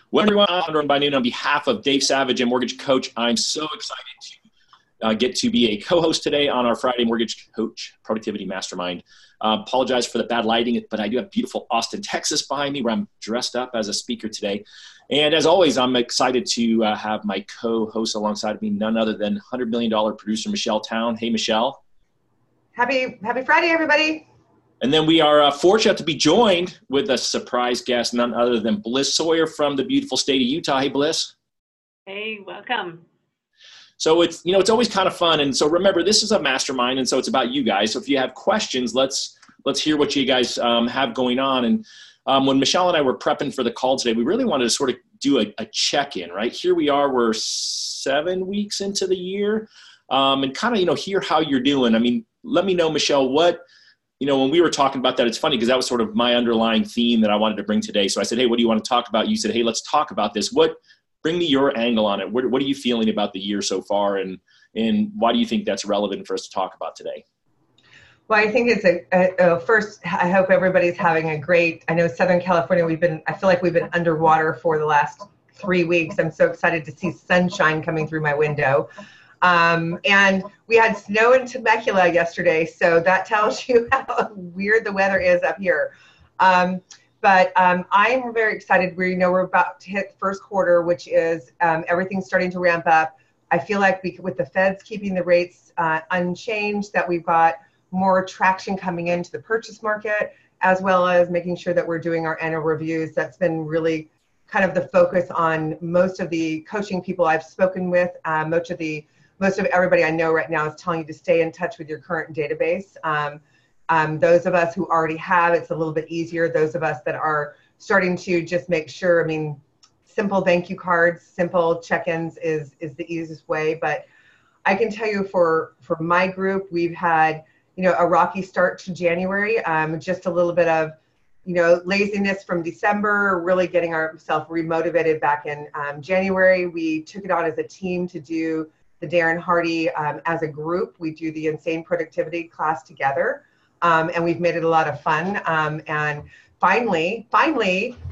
Well, everyone, I'm by noon on behalf of Dave Savage and Mortgage Coach. I'm so excited to get to be a co-host today on our Friday Mortgage Coach Productivity Mastermind. Apologize for the bad lighting, but I do have beautiful Austin, Texas behind me where I'm dressed up as a speaker today. And as always, I'm excited to have my co-host alongside of me, none other than $100 million producer Michelle Town. Hey, Michelle. Happy Friday, everybody. And then we are fortunate to be joined with a surprise guest, none other than Bliss Sawyer from the beautiful state of Utah. Hey, Bliss. Hey, welcome. So it's always kind of fun. And so remember, this is a mastermind, and so it's about you guys. So if you have questions, let's hear what you guys have going on. And when Michelle and I were prepping for the call today, we really wanted to sort of do a check-in, right? Here we are, we're 7 weeks into the year, and kind of, hear how you're doing. I mean, let me know, Michelle, when we were talking about that, it's funny because that was sort of my underlying theme that I wanted to bring today. So I said, hey, what do you want to talk about? You said, hey, let's talk about this. Bring me your angle on it. What are you feeling about the year so far? And why do you think that's relevant for us to talk about today? Well, I think it's first, I hope everybody's having a great, I know Southern California, I feel like we've been underwater for the last 3 weeks. I'm so excited to see sunshine coming through my window. And we had snow in Temecula yesterday, so that tells you how weird the weather is up here. But I'm very excited. We're about to hit first quarter, which is everything's starting to ramp up. I feel like with the feds keeping the rates unchanged, that we've got more traction coming into the purchase market, as well as making sure that we're doing our annual reviews. That's been really kind of the focus on most of the coaching people I've spoken with. Most of everybody I know right now is telling you to stay in touch with your current database. Those of us who already have, it's a little bit easier. Those of us that are starting to just make sure, simple thank you cards, simple check-ins is the easiest way. But I can tell you for my group, we've had, a rocky start to January, just a little bit of, laziness from December, really getting ourselves remotivated back in January. We took it on as a team to do the Darren Hardy as a group. We do the Insane Productivity class together, and we've made it a lot of fun. And finally,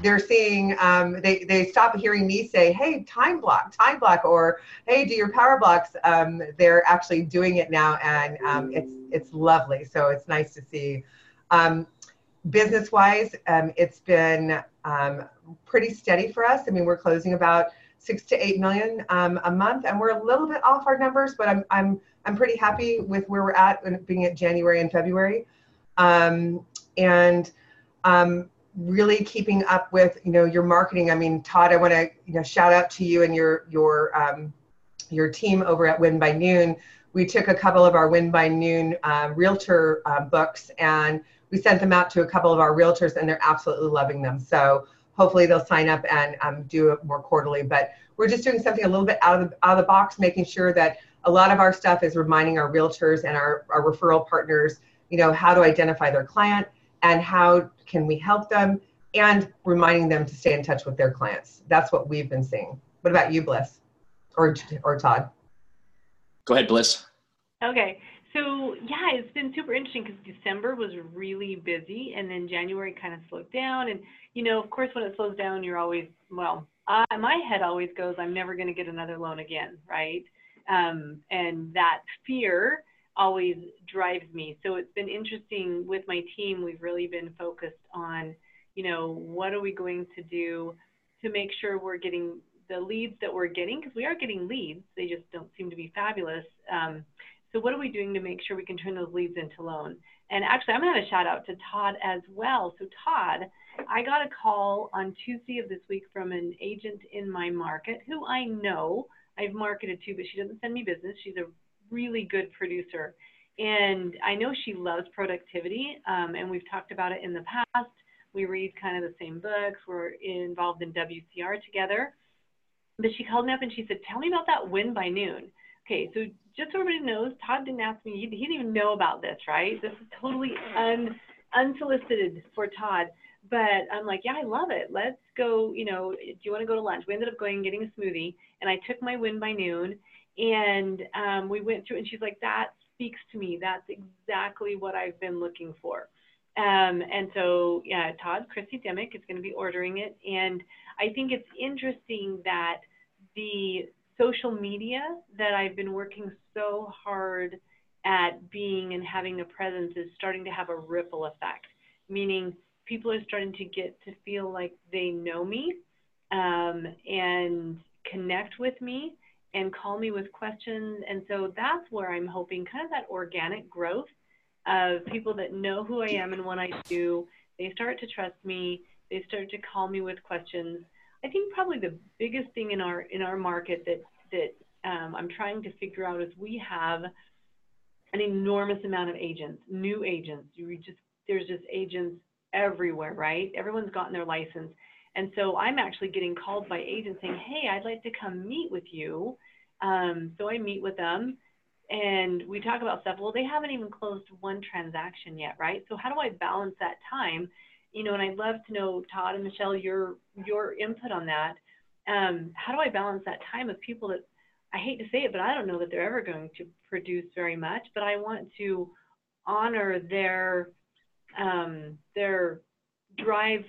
they're seeing, they stop hearing me say, hey, time block, or hey, do your power blocks. They're actually doing it now, and it's lovely. So it's nice to see. Business-wise, it's been pretty steady for us. We're closing about 6 to 8 million a month, and we're a little bit off our numbers, but I'm pretty happy with where we're at, being at January and February, and really keeping up with your marketing. Todd, I want to shout out to you and your team over at Win by Noon. We took a couple of our Win by Noon realtor books, and we sent them out to a couple of our realtors, and they're absolutely loving them. So hopefully they'll sign up and do it more quarterly. But we're just doing something a little bit out of the box, making sure that a lot of our stuff is reminding our realtors and our referral partners, how to identify their client and how can we help them, and reminding them to stay in touch with their clients. That's what we've been seeing. What about you, Bliss, or Todd? Go ahead, Bliss. Okay. So yeah, it's been super interesting because December was really busy, and then January kind of slowed down. And, of course, when it slows down, you're always, my head always goes, I'm never going to get another loan again, right? And that fear always drives me. So it's been interesting with my team. We've really been focused on, what are we going to do to make sure we're getting the leads that we're getting, because we are getting leads. They just don't seem to be fabulous. So what are we doing to make sure we can turn those leads into loan? And actually, I'm going to have a shout out to Todd as well. So Todd, I got a call on Tuesday of this week from an agent in my market who I know I've marketed to, but she doesn't send me business. She's a really good producer. And I know she loves productivity, and we've talked about it in the past. We read kind of the same books. We're involved in WCR together. But she called me up and she said, tell me about that Win by Noon. Okay, so just so everybody knows, Todd didn't ask me, he didn't even know about this, right? This is totally unsolicited for Todd. But I'm like, yeah, I love it. Let's go, do you want to go to lunch? We ended up going and getting a smoothie, and I took my Win by Noon, and we went through, and she's like, that speaks to me. That's exactly what I've been looking for. And so, yeah, Todd, Chrissy Demick is going to be ordering it. And I think it's interesting that the social media that I've been working so hard at being and having a presence is starting to have a ripple effect, meaning people are starting to get to feel like they know me, and connect with me and call me with questions. And so that's where I'm hoping kind of that organic growth of people that know who I am and what I do. They start to trust me. They start to call me with questions. I think probably the biggest thing in our market that I'm trying to figure out is we have an enormous amount of agents, new agents. There's just agents everywhere, right? Everyone's gotten their license. And so I'm actually getting called by agents saying, hey, I'd like to come meet with you. So I meet with them and we talk about stuff. Well, they haven't even closed one transaction yet, right? So how do I balance that time? And I'd love to know, Todd and Michelle, your input on that. How do I balance that time of people that, I hate to say it, but I don't know that they're ever going to produce very much, but I want to honor their drive,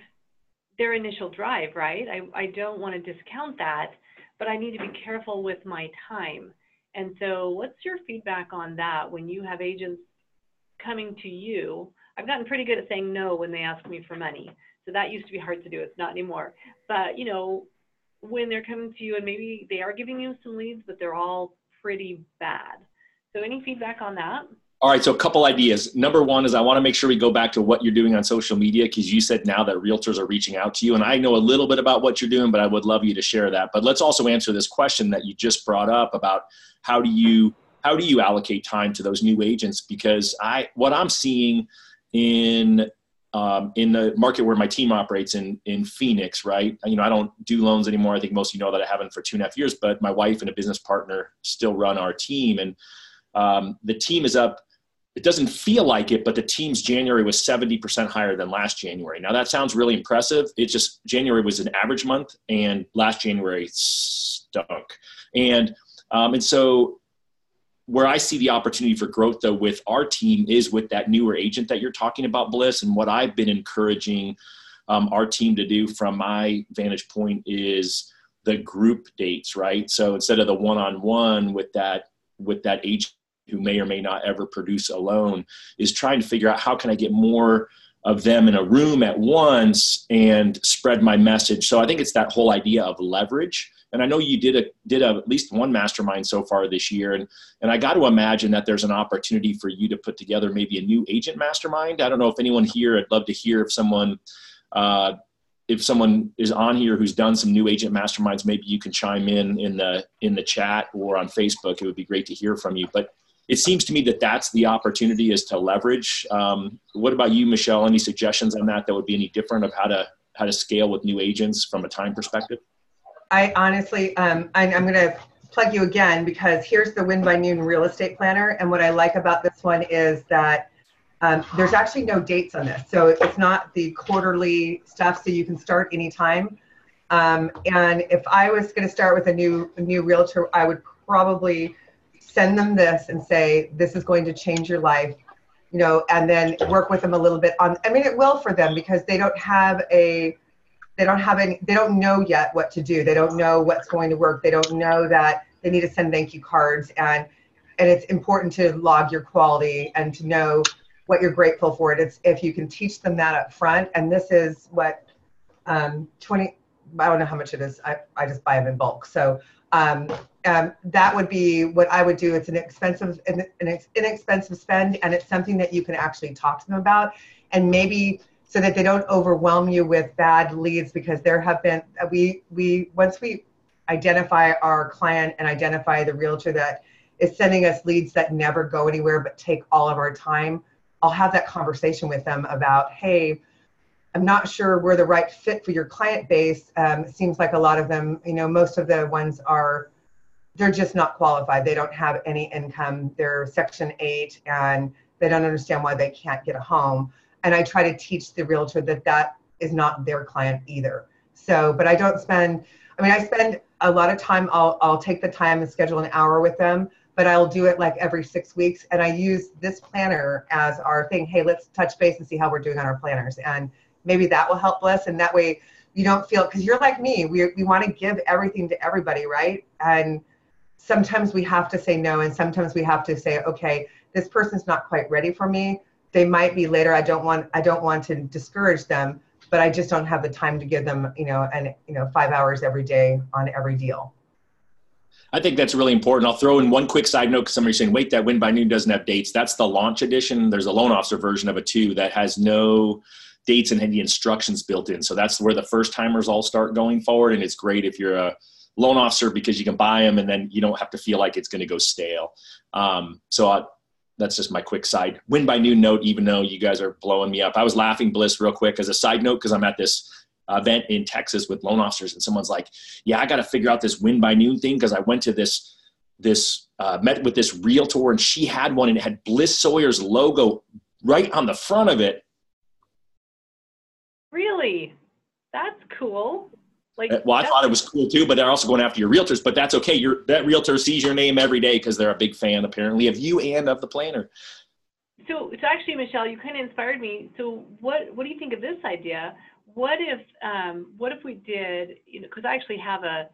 their initial drive, right? I don't want to discount that, but I need to be careful with my time. And so what's your feedback on that when you have agents coming to you? I've gotten pretty good at saying no when they ask me for money. So that used to be hard to do. It's not anymore. But, when they're coming to you and maybe they are giving you some leads, but they're all pretty bad. So any feedback on that? All right, so a couple ideas. Number one is I want to make sure we go back to what you're doing on social media, because you said now that realtors are reaching out to you, and I know a little bit about what you're doing, but I would love you to share that. But let's also answer this question that you just brought up about how do you allocate time to those new agents? Because what I'm seeing in the market where my team operates in Phoenix, right? I don't do loans anymore. I think most of you know that I haven't for 2.5 years, but my wife and a business partner still run our team. And the team is up. It doesn't feel like it, but the team's January was 70% higher than last January. Now that sounds really impressive. It's just January was an average month and last January stunk. And so where I see the opportunity for growth though with our team is with that newer agent that you're talking about, Bliss. And what I've been encouraging our team to do from my vantage point is the group dates, right? So instead of the one-on-one with that agent who may or may not ever produce a loan, is trying to figure out how can I get more of them in a room at once and spread my message. So I think it's that whole idea of leverage. And I know you did at least one mastermind so far this year. And I got to imagine that there's an opportunity for you to put together maybe a new agent mastermind. I don't know if anyone here, I'd love to hear if someone is on here who's done some new agent masterminds, maybe you can chime in the chat or on Facebook. It would be great to hear from you. But it seems to me that that's the opportunity, is to leverage. What about you, Michelle? Any suggestions on that would be any different of how to scale with new agents from a time perspective? I honestly, I'm going to plug you again, because here's the Win by Noon real estate planner. And what I like about this one is that there's actually no dates on this. So it's not the quarterly stuff, so you can start anytime. And if I was going to start with a new realtor, I would probably send them this and say, this is going to change your life, and then work with them a little bit on, it will for them, because they don't know yet what to do. They don't know what's going to work. They don't know that they need to send thank you cards, and it's important to log your quality and to know what you're grateful for. It's if you can teach them that up front. And this is what 20, I don't know how much it is. I just buy them in bulk. So that would be what I would do. It's an inexpensive spend, and it's something that you can actually talk to them about, and maybe so that they don't overwhelm you with bad leads, because there have been, once we identify our client and identify the realtor that is sending us leads that never go anywhere but take all of our time, I'll have that conversation with them about, hey, I'm not sure we're the right fit for your client base. It seems like a lot of them, most of the ones they're just not qualified. They don't have any income. They're Section 8 and they don't understand why they can't get a home. And I try to teach the realtor that is not their client either. So, but I don't spend, I spend a lot of time. I'll take the time and schedule an hour with them, but I'll do it like every 6 weeks. And I use this planner as our thing. Hey, let's touch base and see how we're doing on our planners. And maybe that will help us. And that way you don't feel, because you're like me, we want to give everything to everybody, right? And sometimes we have to say no. And sometimes we have to say, okay, this person's not quite ready for me. They might be later. I don't want to discourage them, but I just don't have the time to give them, 5 hours every day on every deal. I think that's really important. I'll throw in one quick side note because somebody's saying, wait, that Win by Noon doesn't have dates. That's the launch edition. There's a loan officer version of it too that has no dates and the instructions built in. So that's where the first timers all start going forward. And it's great if you're a loan officer because you can buy them and then you don't have to feel like it's going to go stale. That's just my quick side Win by Noon note, even though you guys are blowing me up. I was laughing, Bliss, real quick as a side note because I'm at this event in Texas with loan officers and someone's like, yeah, I got to figure out this Win by Noon thing because I went to met with this realtor and she had one and it had Bliss Sawyer's logo right on the front of it. Really? That's cool. Well, I thought it was cool too, but they're also going after your realtors, but that's okay. That realtor sees your name every day because they're a big fan apparently of you and of the planner. So actually, Michelle, you kind of inspired me. So what do you think of this idea? What if we did, because I actually have a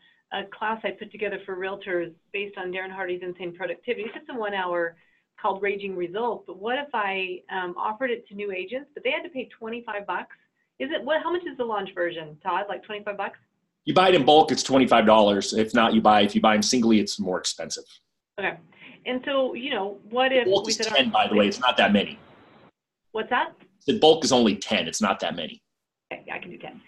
class I put together for realtors based on Darren Hardy's Insane Productivity. It's just a 1 hour called Raging Results. But what if I offered it to new agents, but they had to pay $25? How much is the launch version, Todd? Like $25? You buy it in bulk, it's $25. If not, if you buy them singly, it's more expensive. Okay. And so, what if bulk is 10, by the way, it's not that many. What's that? The bulk is only 10, it's not that many. Okay, I can do 10.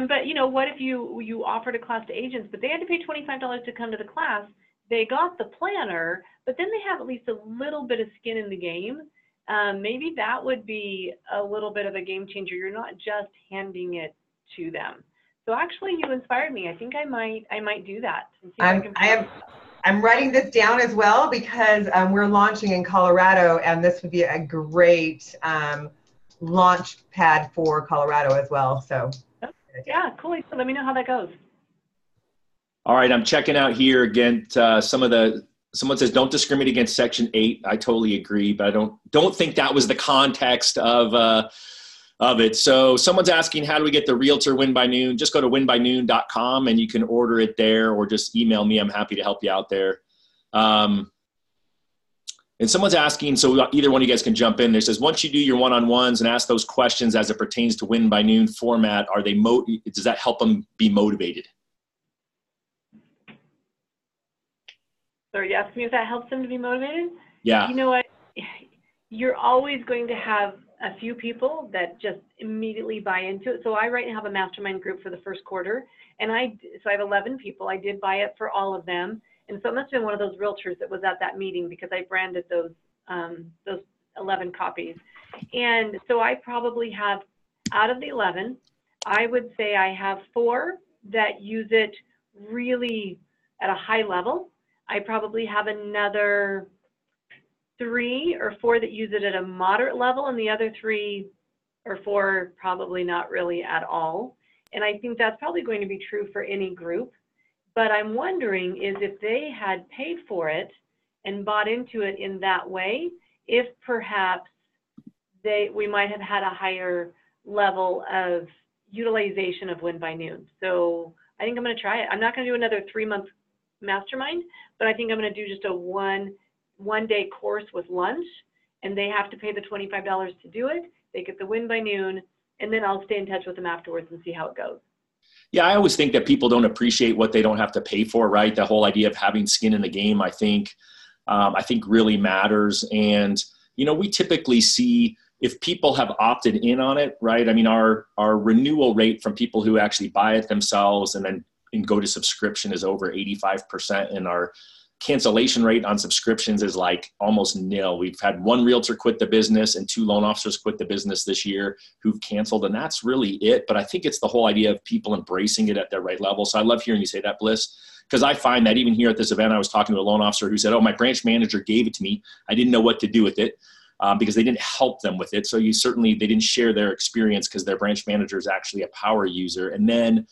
But what if you offered a class to agents, but they had to pay $25 to come to the class? They got the planner, but then they have at least a little bit of skin in the game. Maybe that would be a little bit of a game changer. You're not just handing it to them. So actually, you inspired me. I think I might do that. I'm writing this down as well because we're launching in Colorado, and this would be a great launch pad for Colorado as well. So yeah, cool. So let me know how that goes. All right, I'm checking out here again. Someone says don't discriminate against Section 8. I totally agree, but I don't think that was the context of it. So someone's asking, how do we get the Realtor Win by Noon? Just go to winbynoon.com and you can order it there or just email me. I'm happy to help you out there. And someone's asking, so either one of you guys can jump in. There says, once you do your one-on-ones and ask those questions as it pertains to Win by Noon format, does that help them be motivated? So are you asking me if that helps them to be motivated? Yeah. You know what? You're always going to have a few people that just immediately buy into it. So I right now have a mastermind group for the first quarter, and I have 11 people. I did buy it for all of them, and so it must have been one of those realtors that was at that meeting because I branded those 11 copies. And so I probably have, out of the 11, I would say I have 4 that use it really at a high level. I probably have another 3 or 4 that use it at a moderate level, and the other 3 or 4 probably not really at all. And I think that's probably going to be true for any group. But I'm wondering is if they had paid for it and bought into it in that way, if perhaps we might have had a higher level of utilization of Win by Noon. So I think I'm going to try it. I'm not going to do another 3-month mastermind, but I think I'm going to do just a one-day course with lunch, and they have to pay the $25 to do it. They get the Win by Noon, and then I'll stay in touch with them afterwards and see how it goes. Yeah, I always think that people don't appreciate what they don't have to pay for, right? The whole idea of having skin in the game, I think really matters. And, we typically see if people have opted in on it, right? I mean, our renewal rate from people who actually buy it themselves and go to subscription is over 85%, and our cancellation rate on subscriptions is like almost nil. We've had 1 realtor quit the business and 2 loan officers quit the business this year who've canceled, and that's really it. But I think it's the whole idea of people embracing it at their right level. So I love hearing you say that, Bliss, because I find that even here at this event, I was talking to a loan officer who said, oh, my branch manager gave it to me. I didn't know what to do with it because they didn't help them with it. So they didn't share their experience because their branch manager is actually a power user. And then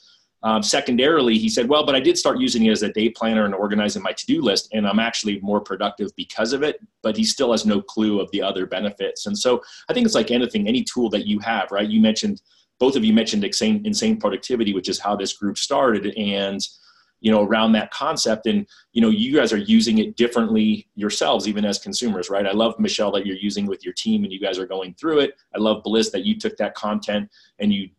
Secondarily, he said, well, but I did start using it as a day planner and organizing my to-do list, and I'm actually more productive because of it, but he still has no clue of the other benefits. And so I think it's like anything, any tool that you have, right? You mentioned, both of you mentioned insane productivity, which is how this group started. And, you know, around that concept, and, you know, you guys are using it differently yourselves, even as consumers, right? I love, Michelle, that you're using with your team and you guys are going through it. I love, Bliss, that you took that content and you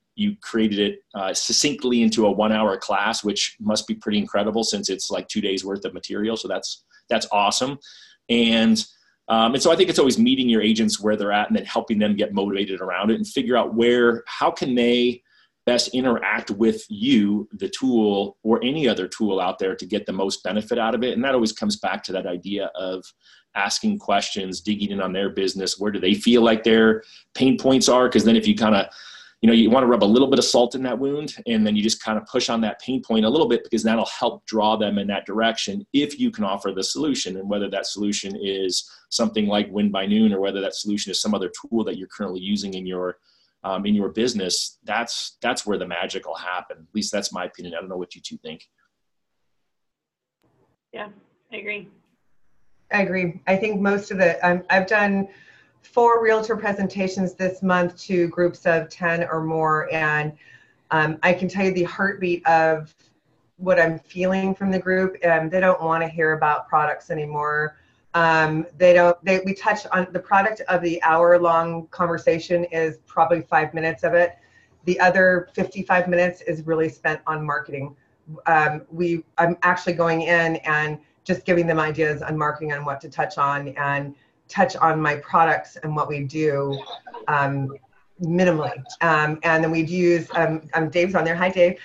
created it succinctly into a 1-hour class, which must be pretty incredible since it's like 2 days worth of material. So that's awesome. And so I think it's always meeting your agents where they're at and then helping them get motivated around it and figure out how can they best interact with you, the tool, or any other tool out there to get the most benefit out of it. And that always comes back to that idea of asking questions, digging in on their business. Where do they feel like their pain points are? Because then if you kind of, you know, you want to rub a little bit of salt in that wound, and then you just kind of push on that pain point a little bit, because that'll help draw them in that direction if you can offer the solution. And whether that solution is something like Win by Noon, or whether that solution is some other tool that you're currently using in your business, that's where the magic will happen. At least that's my opinion. I don't know what you two think. Yeah, I agree. I think most of the, I've done 4 realtor presentations this month to groups of 10 or more. And I can tell you the heartbeat of what I'm feeling from the group. They don't want to hear about products anymore. We touch on the product of the hour-long conversation is probably 5 minutes of it. The other 55 minutes is really spent on marketing. I'm actually going in and just giving them ideas on marketing and what to touch on, and touch on my products and what we do minimally. And then we'd use, Dave's on there. Hi, Dave.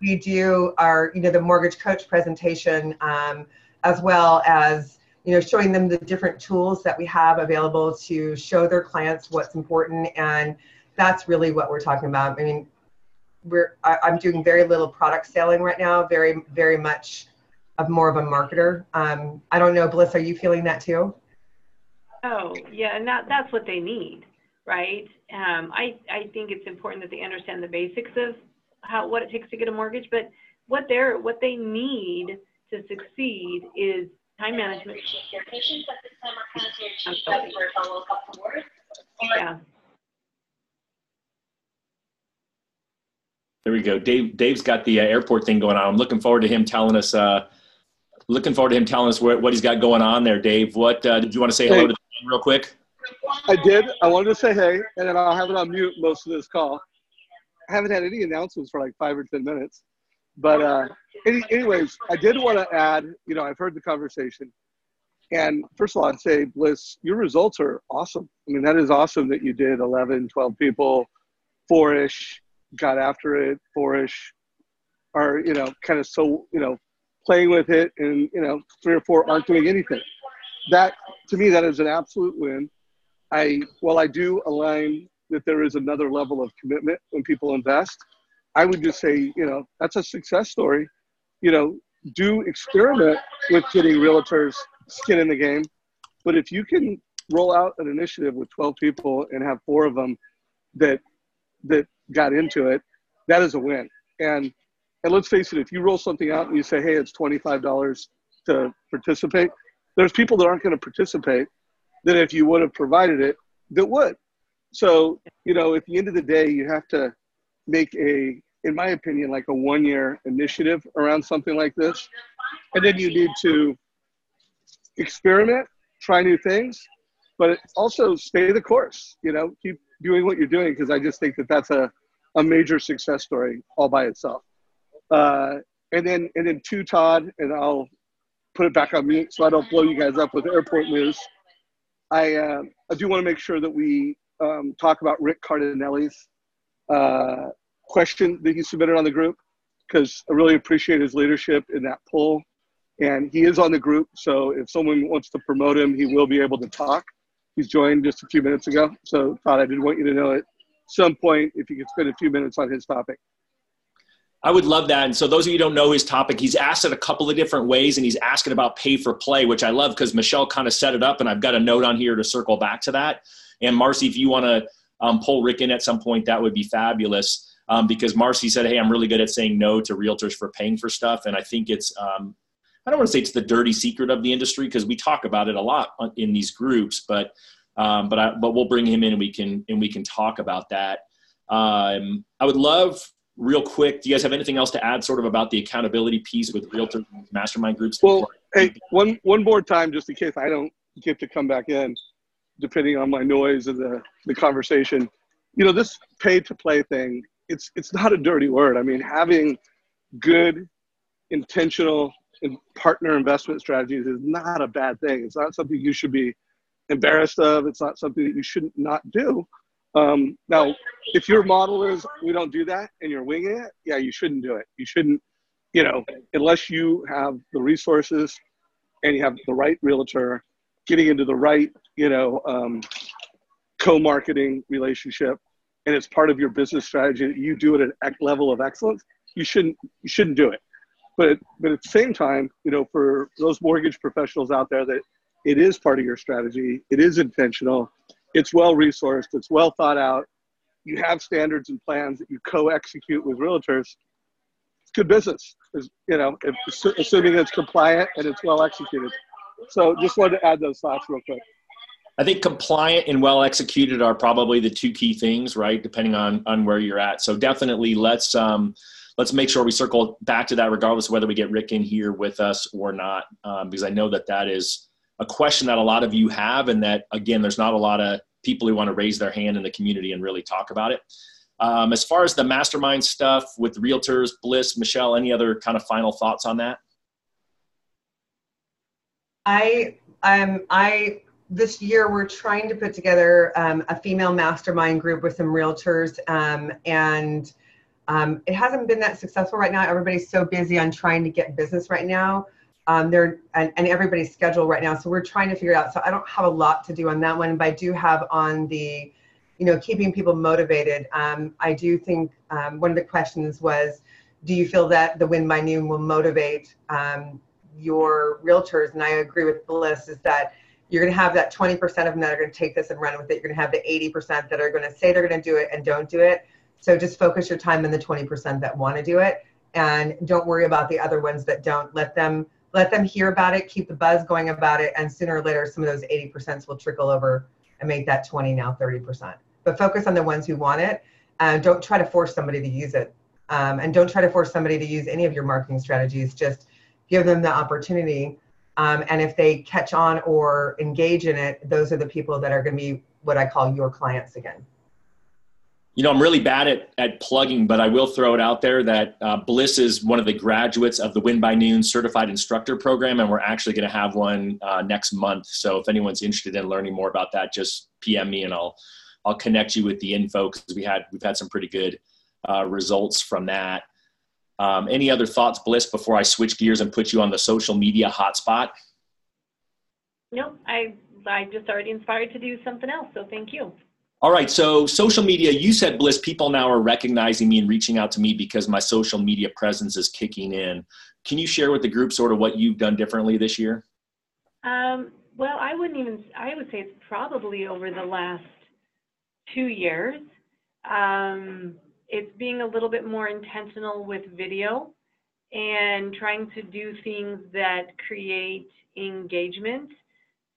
We do our, you know, the mortgage coach presentation, as well as, you know, showing them the different tools that we have available to show their clients what's important. And that's really what we're talking about. I mean, I'm doing very little product selling right now, very, very much more of a marketer. I don't know, Bliss, are you feeling that too? Oh, yeah, and that's what they need, right? I think it's important that they understand the basics of what it takes to get a mortgage, but what they need to succeed is time management. Yeah. There we go. Dave's got the airport thing going on. I'm looking forward to him telling us. What he's got going on there. Dave, what did you want to say hello to Dave real quick? I did. I wanted to say hey, and then I'll have it on mute most of this call. I haven't had any announcements for like 5 or 10 minutes. But anyways, I did want to add, you know, I've heard the conversation. And first of all, I'd say, Bliss, your results are awesome. I mean, that is awesome that you did 11, 12 people, 4-ish, got after it, 4-ish, are, you know, kind of so, you know, playing with it, and, you know, 3 or 4 aren't doing anything. That, to me, that is an absolute win. While I do align that there is another level of commitment when people invest, I would just say, you know, that's a success story. You know, do experiment with getting realtors skin in the game. But if you can roll out an initiative with 12 people and have 4 of them that got into it, that is a win. And let's face it, if you roll something out and you say, hey, it's $25 to participate, there's people that aren't going to participate that if you would have provided it, that would. So, you know, at the end of the day, you have to make in my opinion, like a 1-year initiative around something like this. And then you need to experiment, try new things, but also stay the course, you know, keep doing what you're doing, because I just think that that's a major success story all by itself. And then to Todd, and I'll put it back on mute so I don't blow you guys up with airport news. I do want to make sure that we talk about Rick Cardinelli's question that he submitted on the group, because I really appreciate his leadership in that poll. And he is on the group, so if someone wants to promote him, he will be able to talk. He's joined just a few minutes ago. So Todd, I did want you to know at some point if you could spend a few minutes on his topic. I would love that. And so those of you who don't know his topic, he's asked it a couple of different ways, and he's asking about pay for play, which I love because Michelle kind of set it up, and I've got a note on here to circle back to that. And Marcy, if you want to pull Rick in at some point, that would be fabulous. because Marcy said, hey, I'm really good at saying no to realtors for paying for stuff. And I think it's, I don't want to say it's the dirty secret of the industry, because we talk about it a lot in these groups, but we'll bring him in and we can talk about that. I would love, real quick, do you guys have anything else to add sort of about the accountability piece with realtors and mastermind groups? Well, hey, one more time, just in case I don't get to come back in, depending on my noise of the conversation. You know, this pay to play thing, it's not a dirty word. I mean, having good, intentional and partner investment strategies is not a bad thing. It's not something you should be embarrassed of. It's not something that you should not do. Now, if your model is, we don't do that, and you're winging it, yeah, you shouldn't do it. You shouldn't, you know, unless you have the resources and you have the right realtor, getting into the right, you know, co-marketing relationship, and it's part of your business strategy that you do it at a level of excellence, you shouldn't do it. But at the same time, you know, for those mortgage professionals out there, that it is part of your strategy, it is intentional, it's well-resourced, it's well thought out, you have standards and plans that you co-execute with realtors, it's good business, you know, assuming it's compliant and it's well executed. So just wanted to add those thoughts real quick. I think compliant and well executed are probably the two key things, right? Depending on where you're at. So definitely let's make sure we circle back to that regardless of whether we get Rick in here with us or not, because I know that is a question that a lot of you have, and that, again, there's not a lot of people who want to raise their hand in the community and really talk about it. As far as the mastermind stuff with realtors, Bliss, Michelle, any other kind of final thoughts on that? This year we're trying to put together a female mastermind group with some realtors, and it hasn't been that successful right now. Everybody's so busy on trying to get business right now. And everybody's scheduled right now. So we're trying to figure it out. So I don't have a lot to do on that one, but I do have on the, you know, keeping people motivated. I do think one of the questions was, do you feel that the Win by Noon will motivate your realtors? And I agree with Bliss, is that you're going to have that 20% of them that are going to take this and run with it. You're going to have the 80% that are going to say they're going to do it and don't do it. So just focus your time on the 20% that want to do it, and don't worry about the other ones that don't. Let them hear about it, keep the buzz going about it, and sooner or later, some of those 80% will trickle over and make that 20 now 30%. But focus on the ones who want it, and don't try to force somebody to use it. And don't try to force somebody to use any of your marketing strategies. Just give them the opportunity. And if they catch on or engage in it, those are the people that are going to be what I call your clients again. You know, I'm really bad at plugging, but I will throw it out there that Bliss is one of the graduates of the Win by Noon Certified Instructor Program, and we're actually going to have one next month. So if anyone's interested in learning more about that, just PM me and I'll connect you with the info, because we've had some pretty good results from that. Any other thoughts, Bliss, before I switch gears and put you on the social media hotspot? No, I just already inspired to do something else, so thank you. All right, so social media, you said, Bliss, people now are recognizing me and reaching out to me because my social media presence is kicking in. Can you share with the group sort of what you've done differently this year? Well, I would say it's probably over the last 2 years. It's being a little bit more intentional with video and trying to do things that create engagement.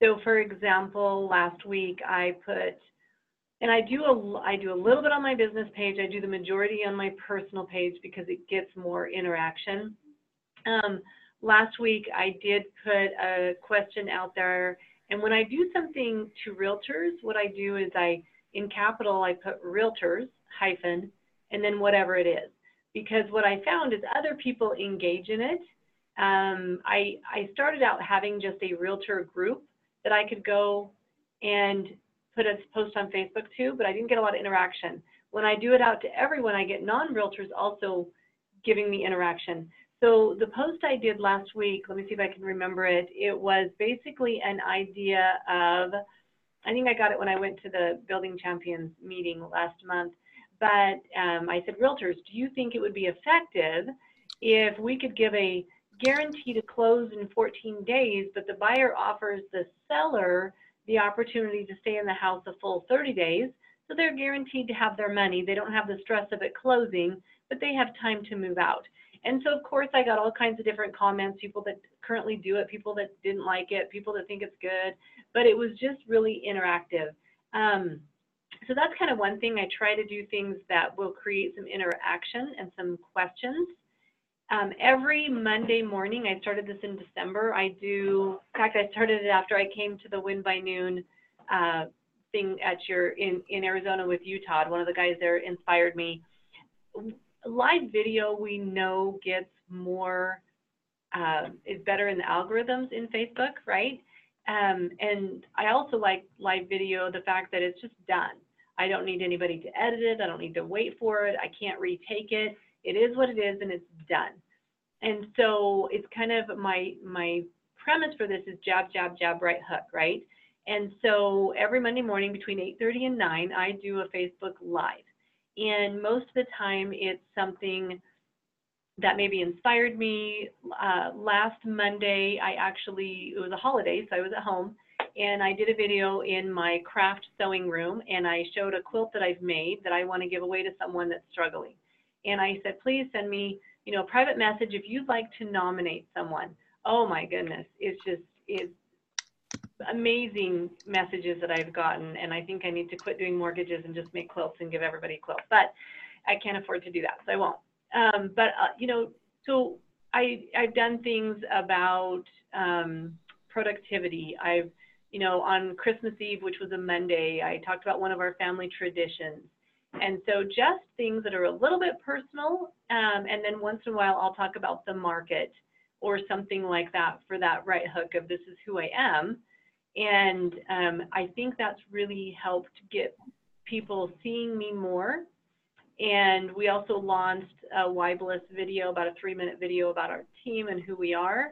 So for example, last week I do a little bit on my business page. I do the majority on my personal page because it gets more interaction. Last week I did put a question out there, and when I do something to realtors, what I do is in capital, I put realtors hyphen and then whatever it is, because what I found is other people engage in it. I started out having just a realtor group that I could go and put a post on Facebook too, but I didn't get a lot of interaction. When I do it out to everyone, I get non-realtors also giving me interaction. So the post I did last week, let me see if I can remember it. It was basically an idea of, I think I got it when I went to the Building Champions meeting last month, but I said, realtors, do you think it would be effective if we could give a guarantee to close in 14 days, but the buyer offers the seller the opportunity to stay in the house a full 30 days, So they're guaranteed to have their money. They don't have the stress of it closing, but they have time to move out. And so, of course, I got all kinds of different comments, people that currently do it, people that didn't like it, people that think it's good, but it was just really interactive. So that's kind of one thing. I try to do things that will create some interaction and some questions. Every Monday morning, I started this in December. In fact, I started it after I came to the Win by Noon thing in Arizona with you, Todd. One of the guys there inspired me. Live video, we know, gets more, is better in the algorithms in Facebook, right? And I also like live video, the fact that it's just done. I don't need anybody to edit it. I don't need to wait for it. I can't retake it. It is what it is, and it's done. And so it's kind of my premise for this is jab, jab, jab, right hook, right? And so every Monday morning between 8:30 and 9, I do a Facebook Live. And most of the time it's something that maybe inspired me. Last Monday, it was a holiday, so I was at home, and I did a video in my craft sewing room, and I showed a quilt that I've made that I want to give away to someone that's struggling. And I said, please send me, a private message if you'd like to nominate someone. Oh my goodness, it's amazing messages that I've gotten, and I think I need to quit doing mortgages and just make quilts and give everybody quilts, but I can't afford to do that, so I won't. So I've done things about productivity. On Christmas Eve, which was a Monday, I talked about one of our family traditions. And so just things that are a little bit personal, and then once in a while I'll talk about the market or something like that for that right hook of this is who I am. And I think that's really helped get people seeing me more. And we also launched a Why Bliss video, about a 3-minute video about our team and who we are.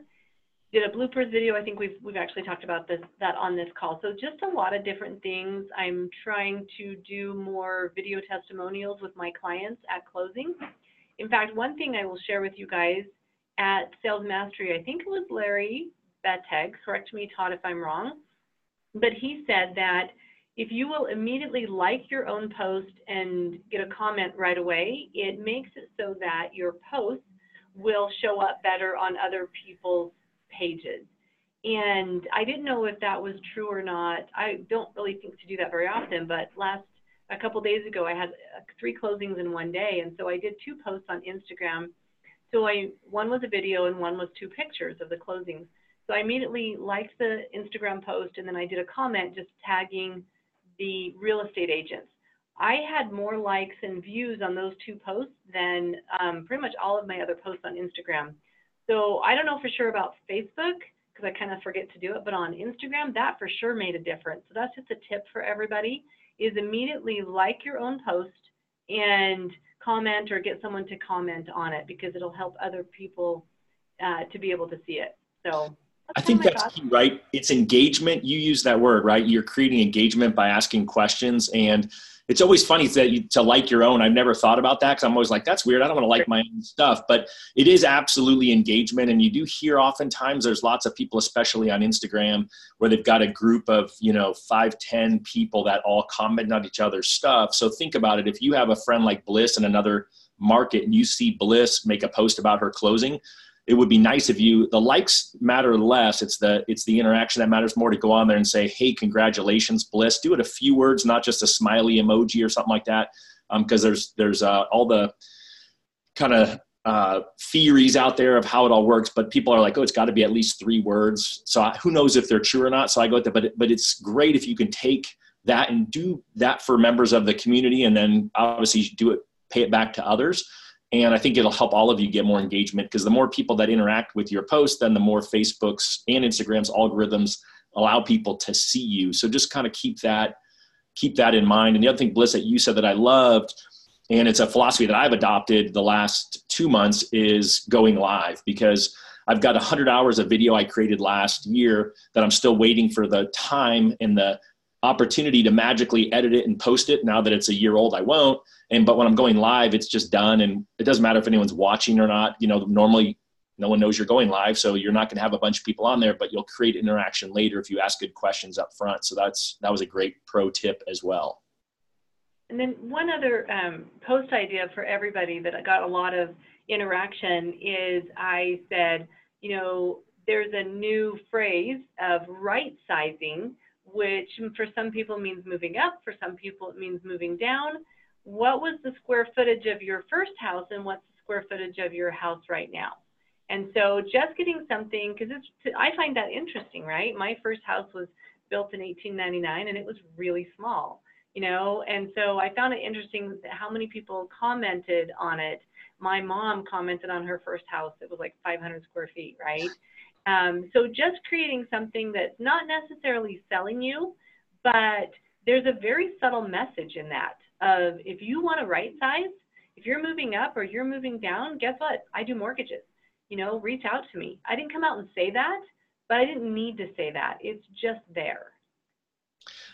Did a bloopers video. I think we've actually talked about that on this call. So just a lot of different things. I'm trying to do more video testimonials with my clients at closing. In fact, one thing I will share with you guys at Sales Mastery, I think it was Larry Beteg, correct me, Todd, if I'm wrong, but he said that if you will immediately like your own post and get a comment right away, it makes it so that your posts will show up better on other people's pages. And I didn't know if that was true or not. I don't really think to do that very often, but a couple days ago I had 3 closings in one day, and so I did 2 posts on Instagram. So one was a video and one was 2 pictures of the closings. So I immediately liked the Instagram post, and then I did a comment just tagging the real estate agents. I had more likes and views on those 2 posts than pretty much all of my other posts on Instagram. So I don't know for sure about Facebook because I kind of forget to do it, but on Instagram, that for sure made a difference. So that's just a tip for everybody, is immediately like your own post and comment or get someone to comment on it, because it'll help other people to be able to see it. So I think that's key, right? It's engagement. You use that word, right? You're creating engagement by asking questions. And it's always funny to like your own. I've never thought about that because I'm always like, that's weird. I don't want to like my own stuff. But it is absolutely engagement. And you do hear oftentimes there's lots of people, especially on Instagram, where they've got a group of, 5, 10 people that all comment on each other's stuff. So think about it. If you have a friend like Bliss in another market and you see Bliss make a post about her closing, it would be nice if the likes matter less. It's the interaction that matters more, to go on there and say, hey, congratulations, Bliss. Do it a few words, not just a smiley emoji or something like that. Because there's all the kind of theories out there of how it all works, but people are like, oh, it's got to be at least 3 words. So who knows if they're true or not. So I go with that, but it's great if you can take that and do that for members of the community, and then obviously pay it back to others. And I think it'll help all of you get more engagement, because the more people that interact with your post, then the more Facebook's and Instagram's algorithms allow people to see you. So just kind of keep that in mind. And the other thing, Bliss, that you said that I loved, and it's a philosophy that I've adopted the last 2 months, is going live, because I've got 100 hours of video I created last year that I'm still waiting for the time and the opportunity to magically edit it and post it. Now that it's a year old, I won't. But when I'm going live, it's just done. And it doesn't matter if anyone's watching or not. Normally no one knows you're going live, so you're not going to have a bunch of people on there, but you'll create interaction later if you ask good questions up front. So that was a great pro tip as well. And then one other post idea for everybody that I got a lot of interaction is I said, you know, there's a new phrase of right sizing, which for some people means moving up, for some people it means moving down. What was the square footage of your first house and what's the square footage of your house right now? And so just getting something, because I find that interesting, right? My first house was built in 1899 and it was really small, you know, and so I found it interesting how many people commented on it. My mom commented on her first house. It was like 500 square feet, right? So just creating something that's not necessarily selling you, but there's a very subtle message in that of if you want to right size, if you're moving up or you're moving down, guess what? I do mortgages. You know, reach out to me. I didn't come out and say that, but I didn't need to say that. It's just there.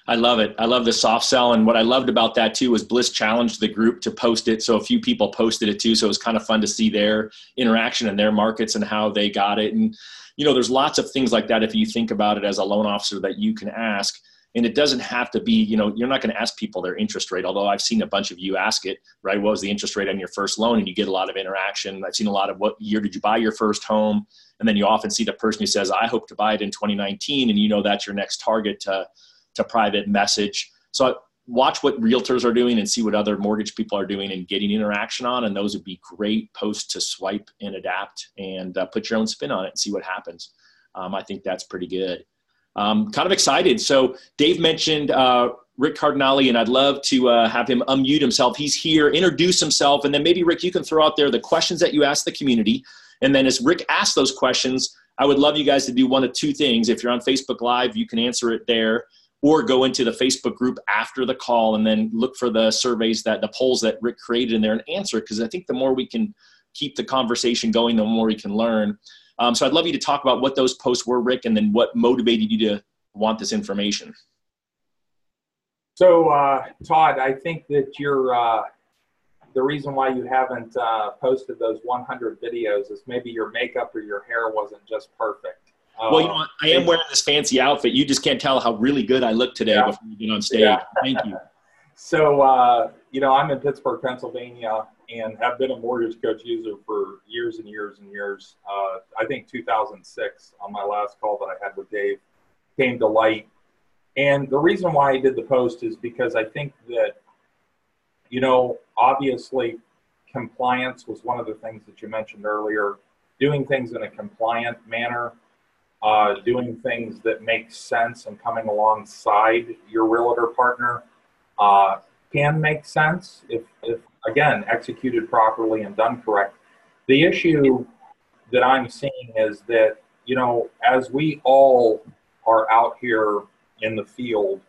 I love it. I love the soft sell. And what I loved about that too was Bliss challenged the group to post it. So a few people posted it too. So it was kind of fun to see their interaction in their markets and how they got it. And, you know, there's lots of things like that if you think about it as a loan officer that you can ask. And it doesn't have to be, you know, you're not going to ask people their interest rate, although I've seen a bunch of you ask it, right? What was the interest rate on your first loan? And you get a lot of interaction. I've seen a lot of what year did you buy your first home? And then you often see the person who says, I hope to buy it in 2019. And you know, that's your next target to private message. So watch what realtors are doing and see what other mortgage people are doing and getting interaction on. And those would be great posts to swipe and adapt and put your own spin on it and see what happens. I think that's pretty good. Kind of excited. So Dave mentioned Rick Cardinale, and I'd love to have him unmute himself. He's here, introduce himself, and then maybe, Rick, you can throw out there the questions that you asked the community. And then as Rick asks those questions, I would love you guys to do one of two things. If you're on Facebook Live, you can answer it there, or go into the Facebook group after the call and then look for the surveys, the polls that Rick created in there and answer it, because I think the more we can keep the conversation going, the more we can learn. So I'd love you to talk about what those posts were, Rick, and then what motivated you to want this information. So, Todd, I think that you're the reason why you haven't posted those 100 videos is maybe your makeup or your hair wasn't just perfect. Well, you know what? I am wearing this fancy outfit. You just can't tell how really good I look today before you get on stage. Yeah. Thank you. So, you know, I'm in Pittsburgh, Pennsylvania, and have been a mortgage coach user for years and years and years. I think 2006 on my last call that I had with Dave came to light. And the reason why I did the post is because I think that, you know, obviously compliance was one of the things that you mentioned earlier. Doing things in a compliant manner, doing things that make sense and coming alongside your realtor partner can make sense if again, executed properly and done correct. The issue that I'm seeing is that, you know, as we all are out here in the field,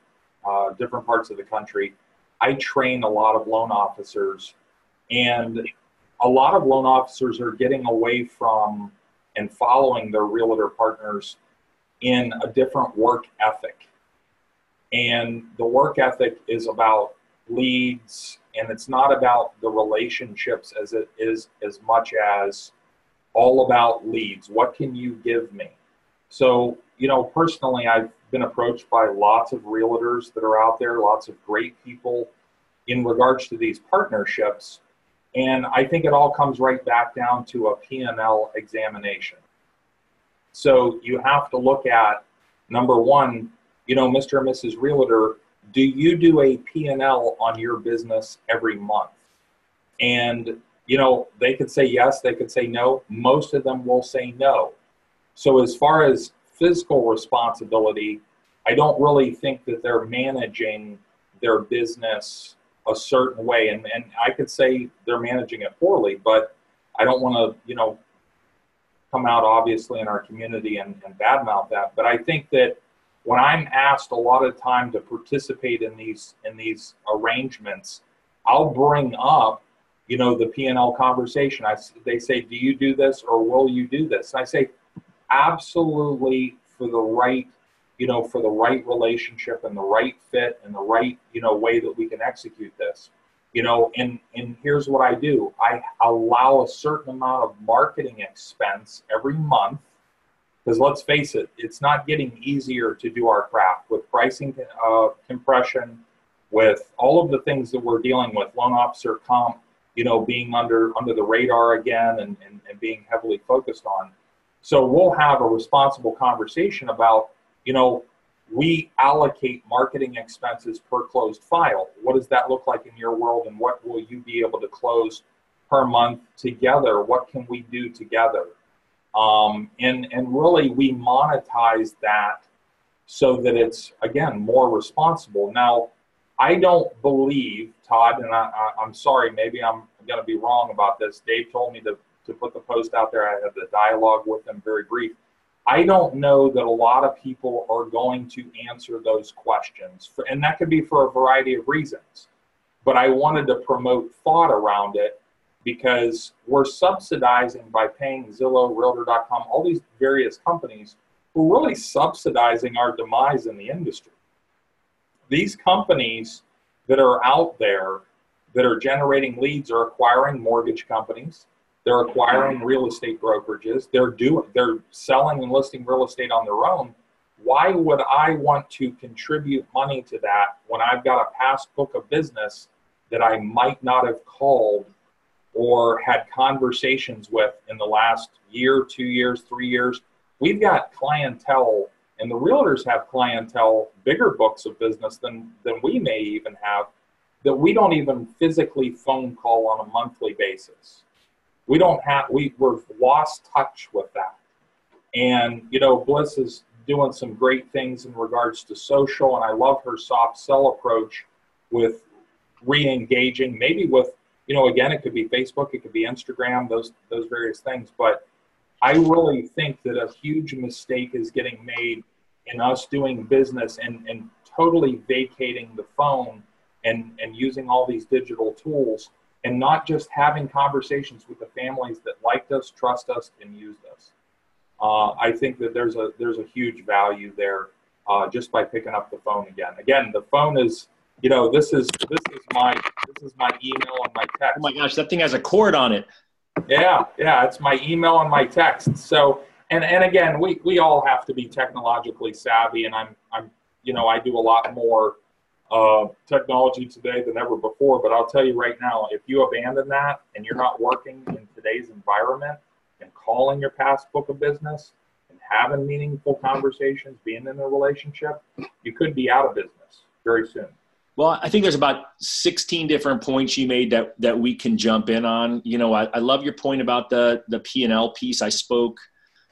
different parts of the country, I train a lot of loan officers, and a lot of loan officers are getting away from and following their realtor partners in a different work ethic. And the work ethic is about leads, and it's not about the relationships as it is as much as all about leads. What can you give me? So, you know, personally, I've been approached by lots of realtors that are out there, lots of great people in regards to these partnerships. And I think it all comes right back down to a P&L examination. So you have to look at, number one, you know, Mr. and Mrs. Realtor, do you do a P&L on your business every month? And, you know, they could say yes, they could say no. Most of them will say no. So as far as fiscal responsibility, I don't really think that they're managing their business a certain way. And I could say they're managing it poorly, but I don't want to, you know, come out obviously in our community and badmouth that. But I think that when I'm asked a lot of time to participate in these arrangements, I'll bring up, you know, the P&L conversation. They say, do you do this or will you do this? And I say, absolutely, for the right, you know, for the right relationship and the right fit and the right, you know, way that we can execute this. You know, and here's what I do. I allow a certain amount of marketing expense every month, because let's face it, it's not getting easier to do our craft with pricing compression, with all of the things that we're dealing with, loan officer comp, you know, being under the radar again and being heavily focused on. So we'll have a responsible conversation about, you know, we allocate marketing expenses per closed file. What does that look like in your world, and what will you be able to close per month together? What can we do together? And really we monetize that so that it's, again, more responsible. Now, I don't believe, Todd, and I'm sorry, maybe I'm going to be wrong about this. Dave told me to put the post out there. I had the dialogue with him, very brief. I don't know that a lot of people are going to answer those questions, and that could be for a variety of reasons. But I wanted to promote thought around it because we're subsidizing by paying Zillow, Realtor.com, all these various companies who are really subsidizing our demise in the industry. These companies that are out there that are generating leads are acquiring mortgage companies. They're acquiring real estate brokerages. They're selling and listing real estate on their own. Why would I want to contribute money to that when I've got a past book of business that I might not have called or had conversations with in the last year, 2 years, 3 years? We've got clientele, and the realtors have clientele, bigger books of business than we may even have, that we don't even physically phone call on a monthly basis. We've lost touch with that. And, you know, Blitz is doing some great things in regards to social, and I love her soft sell approach with re-engaging, maybe with, you know, again, it could be Facebook, it could be Instagram, those various things. But I really think that a huge mistake is getting made in us doing business and totally vacating the phone and using all these digital tools and not just having conversations with the families that liked us, trust us, and used us. I think that there's a huge value there just by picking up the phone again. Again, the phone is, you know, this is my email and my text. Oh my gosh, that thing has a cord on it. Yeah, it's my email and my text. So, and again, we all have to be technologically savvy, and I'm you know, I do a lot more technology today than ever before. But I'll tell you right now, if you abandon that and you're not working in today's environment and calling your past book of business and having meaningful conversations, being in a relationship, you could be out of business very soon. Well, I think there's about 16 different points you made that we can jump in on. You know, I love your point about the P&L piece. I spoke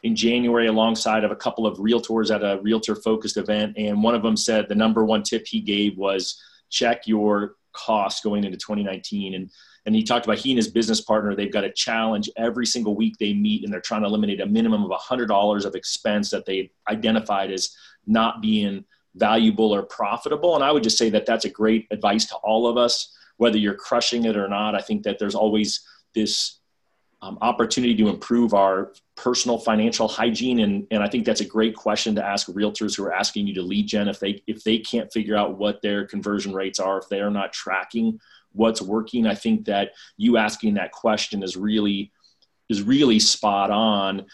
in January alongside of a couple of realtors at a realtor-focused event, and one of them said the number one tip he gave was check your costs going into 2019. And he talked about he and his business partner, they've got a challenge every single week they meet, and they're trying to eliminate a minimum of $100 of expense that they identified as not being valuable or profitable. And I would just say that that's a great advice to all of us, whether you're crushing it or not. I think that there's always this opportunity to improve our personal financial hygiene. And I think that's a great question to ask realtors who are asking you to lead gen. If they can't figure out what their conversion rates are, if they're not tracking what's working, I think that you asking that question is really spot on.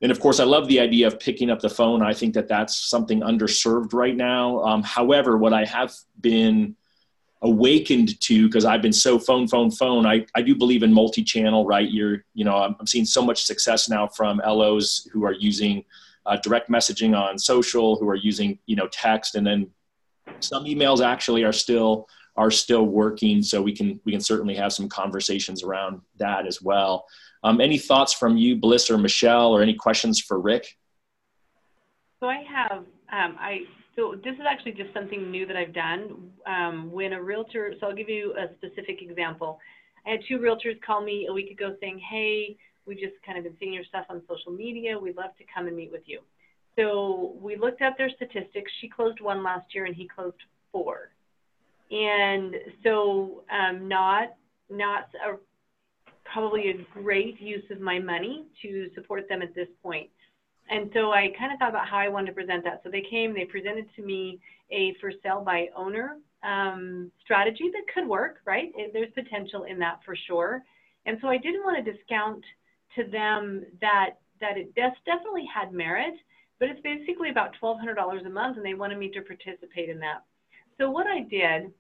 And of course, I love the idea of picking up the phone. I think that that's something underserved right now. However, what I have been awakened to, because I've been so phone, I do believe in multi-channel, right? I'm seeing so much success now from LOs who are using direct messaging on social, who are using, text, and then some emails actually are still working. So we can certainly have some conversations around that as well. Any thoughts from you, Bliss or Michelle, or any questions for Rick? So I have, so this is actually just something new that I've done. When a realtor, so I'll give you a specific example. I had 2 realtors call me a week ago saying, hey, we've just kind of been seeing your stuff on social media. We'd love to come and meet with you. So we looked at their statistics. She closed 1 last year and he closed 4. And so probably a great use of my money to support them at this point. And so I kind of thought about how I wanted to present that. So they came, they presented to me a for sale by owner strategy that could work, right? There's potential in that for sure. And so I didn't want to discount to them that it definitely had merit, but it's basically about $1,200 a month, and they wanted me to participate in that. So what I did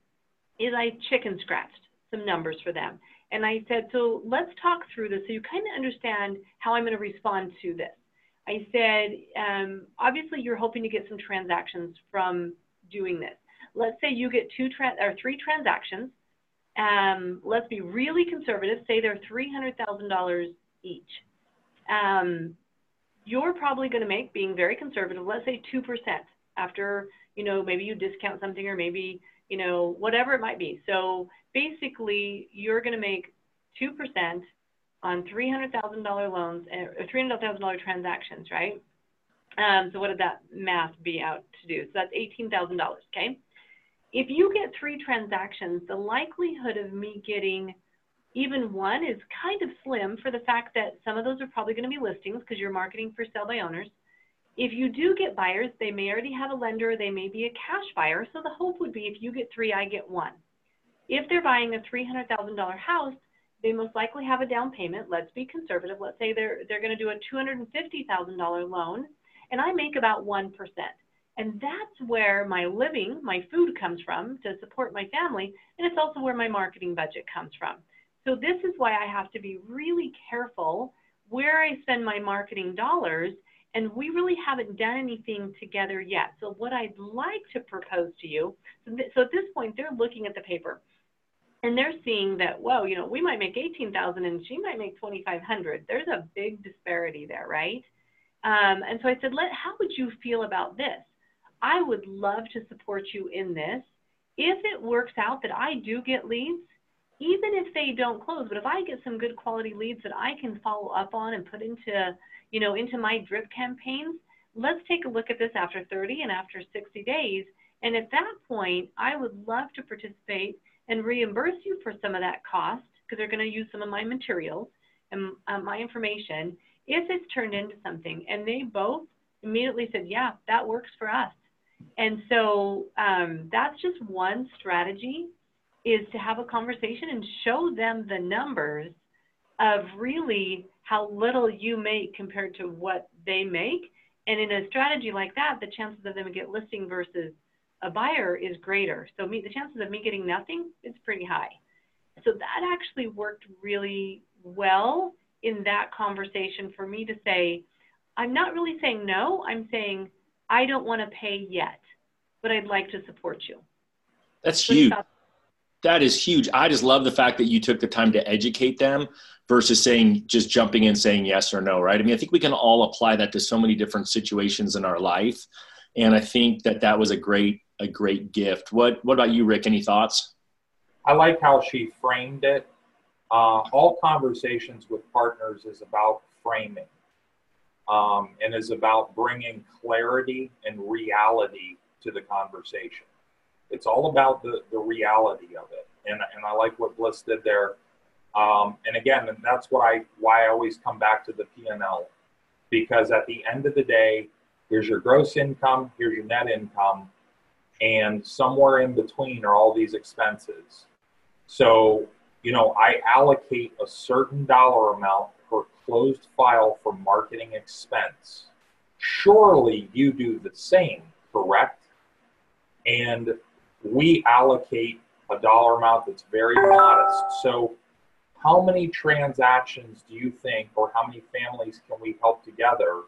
is I chicken scratched some numbers for them. And I said, so let's talk through this so you kind of understand how I'm going to respond to this. I said, obviously you're hoping to get some transactions from doing this. Let's say you get 3 transactions. Let's be really conservative, say they're $300,000 each. You're probably going to make, being very conservative, let's say 2% after, maybe you discount something or maybe, whatever it might be. So basically you're going to make 2% on $300,000 loans or $300,000 transactions, right? So what did that math be out to do? So that's $18,000, okay? If you get 3 transactions, the likelihood of me getting even one is kind of slim for the fact that some of those are probably going to be listings because you're marketing for sale by owners. If you do get buyers, they may already have a lender, they may be a cash buyer. So the hope would be if you get 3, I get 1. If they're buying a $300,000 house, they most likely have a down payment. Let's be conservative. Let's say they're going to do a $250,000 loan, and I make about 1%. And that's where my living, my food comes from to support my family, and it's also where my marketing budget comes from. So this is why I have to be really careful where I spend my marketing dollars, and we really haven't done anything together yet. So what I'd like to propose to you, so at this point, they're looking at the paper, and they're seeing that, whoa, we might make $18,000 and she might make $2,500. There's a big disparity there, right? And so I said, how would you feel about this? I would love to support you in this. If it works out that I do get leads, even if they don't close, but if I get some good quality leads that I can follow up on and put into, into my drip campaigns, let's take a look at this after 30 and after 60 days. And at that point, I would love to participate and reimburse you for some of that cost because they're going to use some of my materials and my information if it's turned into something. And they both immediately said, yeah, that works for us. And so that's just one strategy, is to have a conversation and show them the numbers of really how little you make compared to what they make. And in a strategy like that, the chances of them get listing versus a buyer is greater. So the chances of me getting nothing is pretty high. So that actually worked really well in that conversation for me to say, I'm not really saying no, I'm saying I don't want to pay yet, but I'd like to support you. That's huge. That is huge. I just love the fact that you took the time to educate them versus just jumping in saying yes or no, right? I mean, I think we can all apply that to so many different situations in our life. And I think that was a great gift. What about you, Rick? Any thoughts? I like how she framed it. All conversations with partners is about framing and is about bringing clarity and reality to the conversation. It's all about the reality of it. And I like what Bliss did there. And again, that's why I always come back to the P&L, because at the end of the day, here's your gross income, here's your net income, and somewhere in between are all these expenses. So, I allocate a certain dollar amount per closed file for marketing expense. Surely you do the same, correct? And we allocate a dollar amount that's very modest. So how many transactions do you think, or how many families can we help together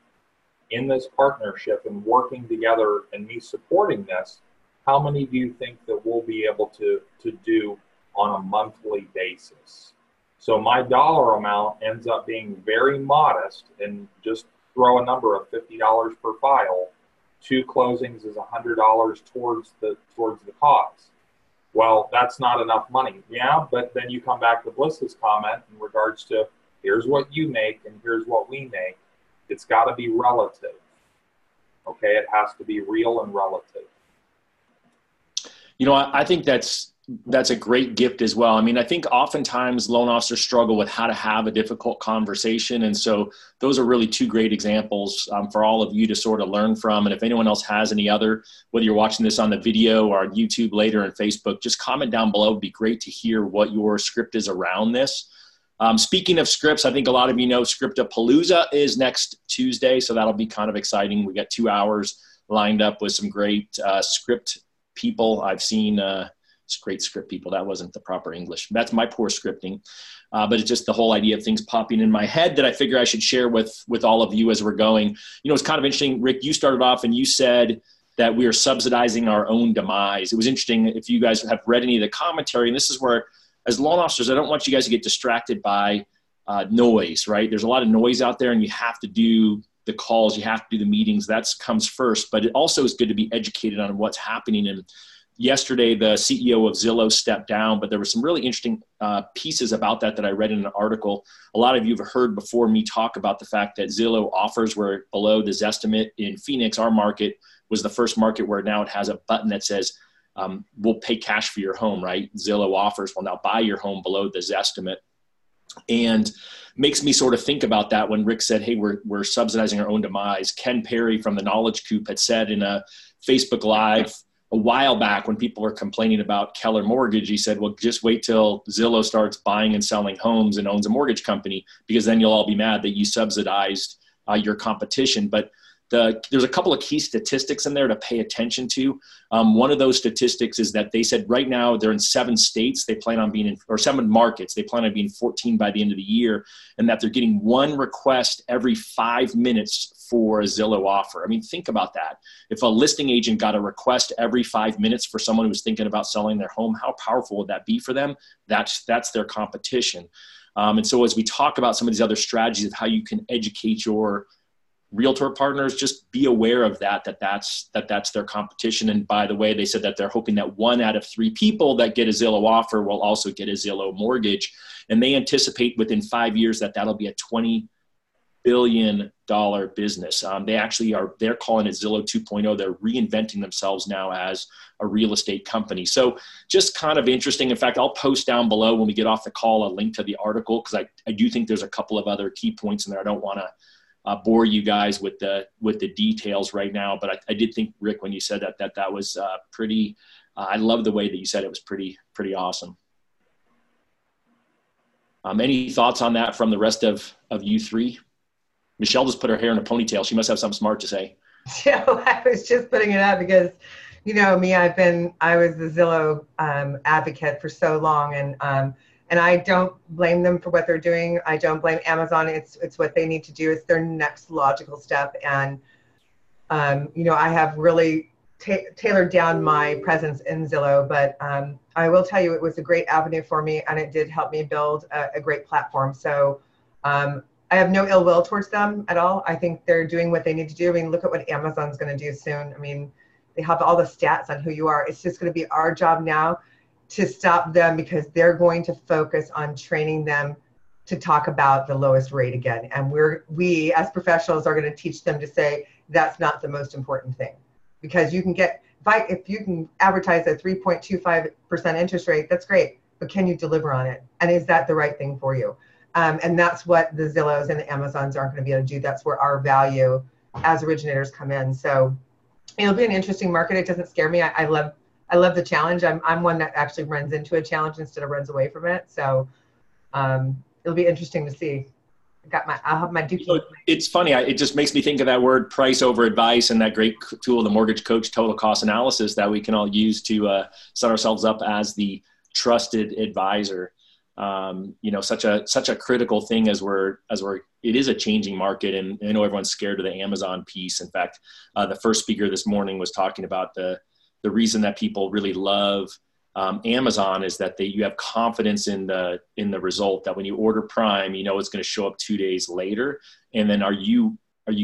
in this partnership and working together and me supporting this? How many do you think that we'll be able to do on a monthly basis? So my dollar amount ends up being very modest, and just throw a number of $50 per file. 2 closings is $100 towards the cost. Well, that's not enough money. Yeah, but then you come back to Bliss's comment in regards to here's what you make and here's what we make. It's got to be relative. Okay, it has to be real and relative. I think that's a great gift as well. I mean, I think oftentimes loan officers struggle with how to have a difficult conversation. And so those are really 2 great examples for all of you to sort of learn from. And if anyone else has any other, whether you're watching this on the video or on YouTube later and Facebook, just comment down below. It'd be great to hear what your script is around this. Speaking of scripts, I think a lot of you know Scriptapalooza is next Tuesday. So that'll be kind of exciting. We got 2 hours lined up with some great script people. I've seen It's great script, people. That wasn't the proper English. That's my poor scripting. But it's just the whole idea of things popping in my head that I figure I should share with all of you as we're going. You know, it's kind of interesting. Rick, you started off and you said that we are subsidizing our own demise. It was interesting if you guys have read any of the commentary, and this is where, as loan officers, I don't want you guys to get distracted by noise, right? There's a lot of noise out there, and you have to do the calls, you have to do the meetings. That comes first, but it also is good to be educated on what's happening. And yesterday, the CEO of Zillow stepped down, but there were some really interesting pieces about that I read in an article. A lot of you have heard before me talk about the fact that Zillow offers were below the Zestimate in Phoenix. Our market was the first market where now it has a button that says, we'll pay cash for your home, right? Zillow offers will now buy your home below the Zestimate. And makes me sort of think about that when Rick said, hey, we're subsidizing our own demise. Ken Perry from the Knowledge Coop had said in a Facebook Live a while back when people were complaining about Keller Mortgage, he said, well, just wait till Zillow starts buying and selling homes and owns a mortgage company, because then you'll all be mad that you subsidized your competition. But there's a couple of key statistics in there to pay attention to. One of those statistics is that they said right now they're in 7 states. They plan on being in, or 7 markets. They plan on being 14 by the end of the year, and that they're getting 1 request every 5 minutes for a Zillow offer. I mean, think about that. If a listing agent got a request every 5 minutes for someone who was thinking about selling their home, how powerful would that be for them? That's their competition. And so as we talk about some of these other strategies of how you can educate your realtor partners, just be aware of that's their competition. And by the way, they said that they're hoping that 1 out of 3 people that get a Zillow offer will also get a Zillow mortgage. And they anticipate within 5 years that that'll be a $20 billion business. They're calling it Zillow 2.0. They're reinventing themselves now as a real estate company. So just kind of interesting. In fact, I'll post down below when we get off the call a link to the article, because I do think there's a couple of other key points in there. I don't want to bore you guys with the details right now, but I did think, Rick, when you said that was pretty. I love the way that you said it was pretty awesome. Any thoughts on that from the rest of you 3? Michelle just put her hair in a ponytail. She must have something smart to say. Yeah, I was just putting it up because, you know me, I was the Zillow advocate for so long, and I don't blame them for what they're doing. I don't blame Amazon. It's what they need to do. It's their next logical step. And, you know, I have really tailored down my presence in Zillow, but I will tell you it was a great avenue for me, and it did help me build a great platform. So I have no ill will towards them at all. I think they're doing what they need to do. I mean, look at what Amazon's going to do soon. I mean, they have all the stats on who you are. It's just going to be our job now to stop them, because they're going to focus on training them to talk about the lowest rate again. And we as professionals are going to teach them to say that's not the most important thing, because you can get, if you can advertise a 3.25% interest rate, that's great, but can you deliver on it? And is that the right thing for you? And that's what the Zillows and the Amazons aren't going to be able to do. That's where our value as originators come in. So it'll be an interesting market. It doesn't scare me. I love the challenge. I'm one that actually runs into a challenge instead of runs away from it. So it'll be interesting to see. I'll have my dookie. You know, it's funny. It just makes me think of that word price over advice and that great tool, the Mortgage Coach total cost analysis that we can all use to set ourselves up as the trusted advisor. You know, such a critical thing as it is a changing market, and I know everyone's scared of the Amazon piece. In fact, the first speaker this morning was talking about the reason that people really love Amazon is that you have confidence in the result, that when you order Prime, you know it's going to show up 2 days later. And then are you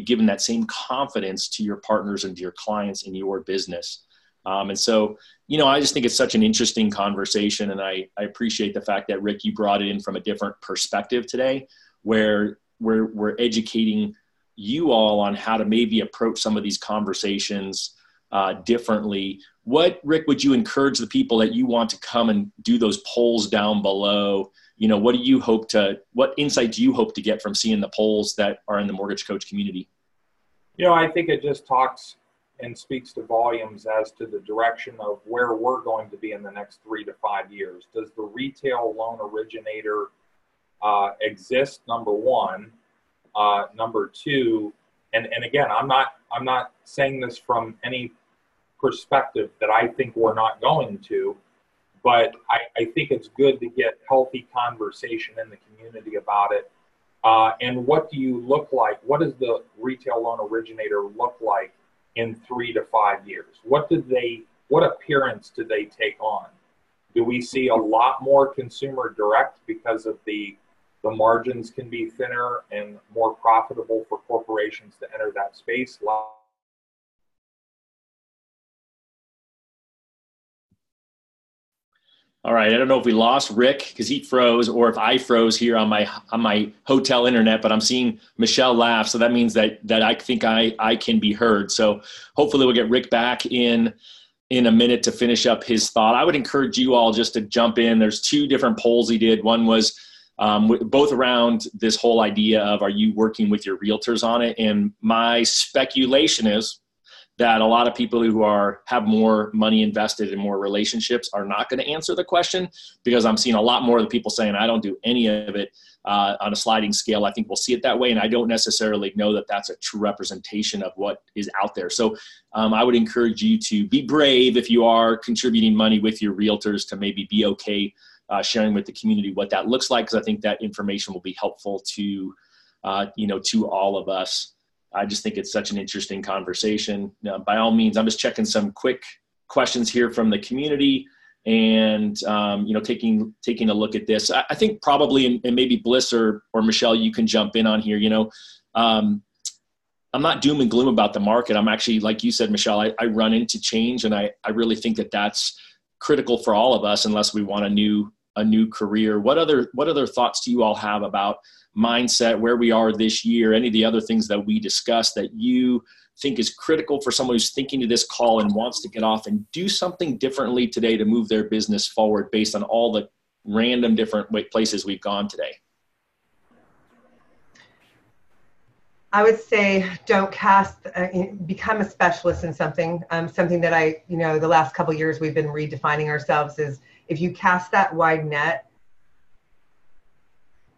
giving that same confidence to your partners and to your clients in your business? And so, you know, I just think it's such an interesting conversation, and I appreciate the fact that, Rick, you brought it in from a different perspective today, where we're educating you all on how to maybe approach some of these conversations differently. What, Rick, would you encourage the people that you want to come and do those polls down below? You know, what insight do you hope to get from seeing the polls that are in the Mortgage Coach community? You know, I think it just talks and speaks to volumes as to the direction of where we're going to be in the next 3 to 5 years. Does the retail loan originator exist? Number one. Number two, and again, I'm not saying this from any perspective that I think we're not going to, But I think it's good to get healthy conversation in the community about it. And what do you look like? What does the retail loan originator look like in 3 to 5 years? What appearance do they take on? Do we see a lot more consumer direct because of the margins can be thinner and more profitable for corporations to enter that space? All right, I don't know if we lost Rick because he froze, or if I froze here on my hotel internet, but I'm seeing Michelle laugh, so that means that I think I can be heard. So hopefully we'll get Rick back in a minute to finish up his thought. I would encourage you all just to jump in. There's 2 different polls he did. One was both around this whole idea of, are you working with your realtors on it? And my speculation is that a lot of people who have more money invested in more relationships are not going to answer the question, because I'm seeing a lot more of the people saying, I don't do any of it on a sliding scale. I think we'll see it that way. And I don't necessarily know that that's a true representation of what is out there. So I would encourage you to be brave if you are contributing money with your realtors, to maybe be okay sharing with the community what that looks like, because I think that information will be helpful to all of us. I just think it's such an interesting conversation. By all means, I'm just checking some quick questions here from the community, and taking a look at this. I think probably, and maybe Bliss or Michelle, you can jump in on here. I'm not doom and gloom about the market. I'm actually, like you said, Michelle, I run into change, and I really think that that's critical for all of us, unless we want a new career. What other thoughts do you all have about mindset, where we are this year, any of the other things that we discussed that you think is critical for someone who's thinking to this call and wants to get off and do something differently today to move their business forward based on all the random different places we've gone today? I would say don't become a specialist in something. Something that the last couple of years we've been redefining ourselves is, if you cast that wide net,